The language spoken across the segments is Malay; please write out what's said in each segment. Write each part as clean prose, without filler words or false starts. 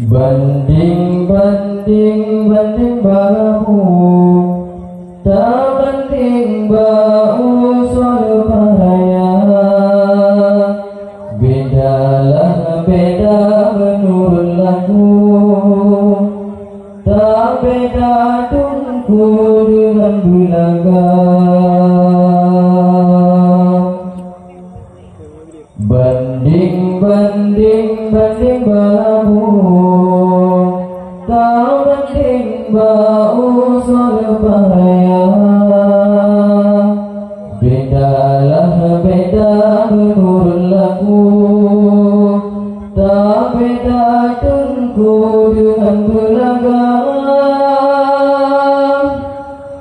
Banding banding banding bahu, tak banding bau soal bahaya. Bedalah beda menurut lagu, tak beda tungku dengan bulaga. Banding banding banding bahu, tak banding bau soal bahaya. Bedalah beda menurut lagu, tak beda tungku dengan bulaga.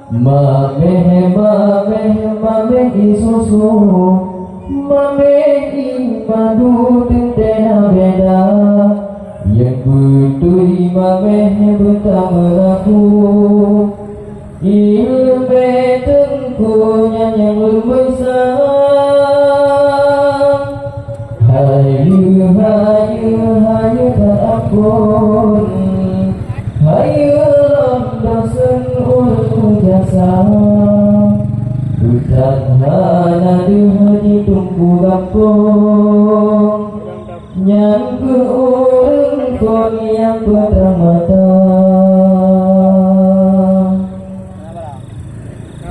Mameh mameh mameh isusu, mameh madu tentena beda. Yang butui mameh bertameraku, ilmu tengkunya yang besar. Hayu hayu hayu tak ampun, hayu dosen ulun jasa. Hutan hana di tungku kampung, yang ke orang kon yang pertama-tama.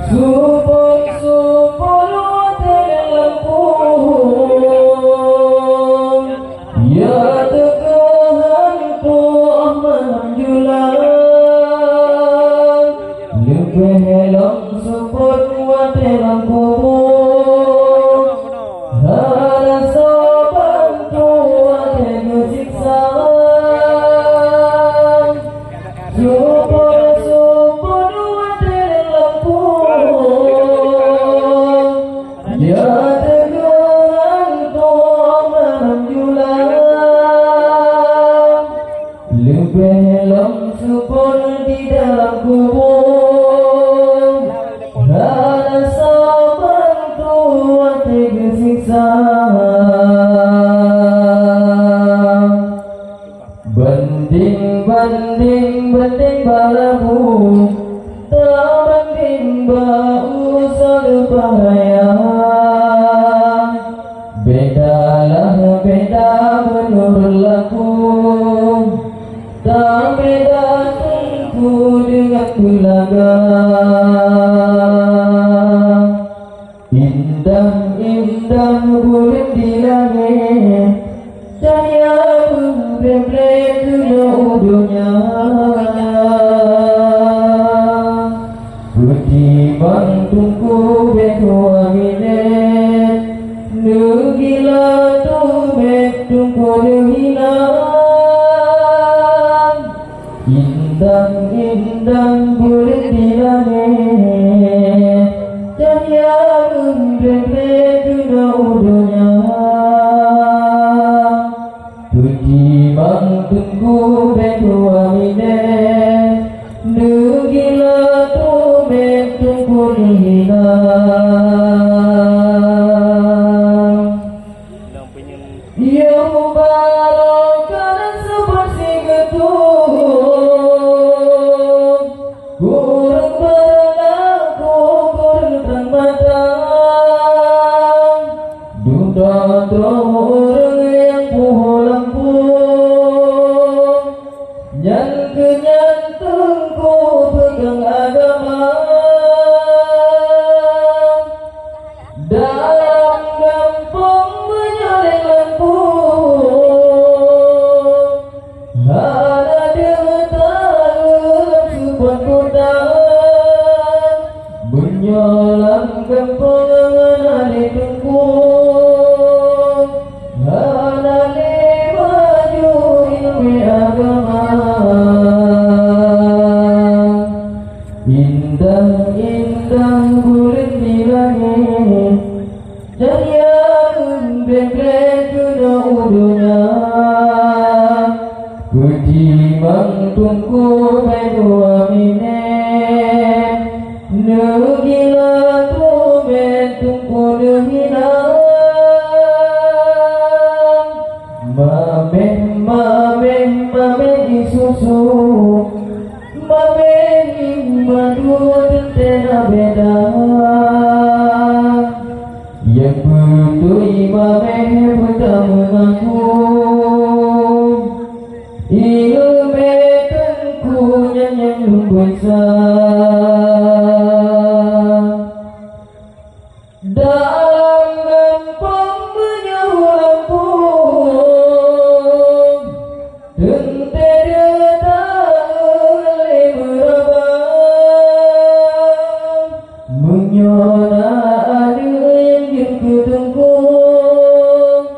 Supor supor terlampung, ya tegahanku menjulang. Lebih helong supor terlampung, rasa bantu ada siksa. Supor supor terlampung, ya tegahanku menjulang. Lebih helong supor di dalam kubur, rasa bantu tega siksa. Banding banding banding bahu, tak banding bau soal bahaya. Bedalah beda menurut lagu, tak beda tungku dengan bulaga. Indah indah bulan di langit, cahaya berblek ke udahnya. Putih bantungku berdua minit, negila tu betungku hilang. Indah indah bulan di langit, cahaya berblek ke udahnya. Putih bantungku berdua minit, negila tu betungku hilang. Ya mubarakkan seperti ketuk, kurang berlaku kurang matang. Duda orang yang pulang pun, yang kenyantungku pegang agama. Dalam gampang menyalin lampu, hana dia dalam sebuah kota. Menyolam gampang hana tungku, hana maju ilmu agama. Indah indah bulan di langit, cahaya berblek ke udahnya. Putih bantungku berdua minit, negila tu betungku dehina. Mamen, mamen, mamen isusu, mamen madu tentera beda. Yang betul mamen buta mengaku, ilmu tengku yang lumbesa. Dalam gampang menyulam pun tentera tak berabang menyona ada yang ketengkung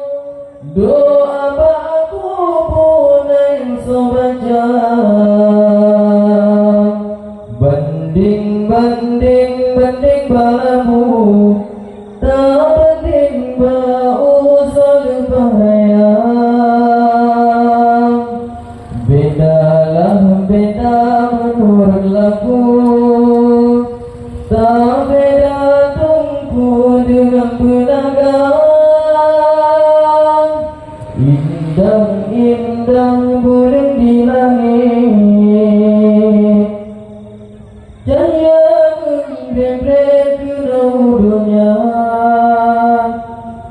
doa baku pun yang sobaca banding banding banding balamu tak penting berusaha bahaya. Bedalah beda menurut laku, tak beda tungku dengan penagang. Indang-indang bulan di langit, cahaya membrek dunia.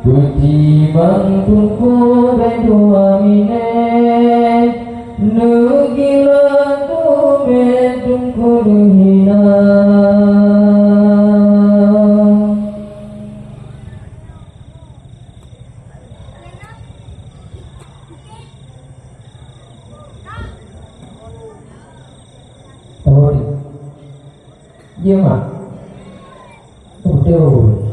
Ketimbang tungku berdua minit, negila tu tungku dihina. Tahu dia? Dia mak. Betul.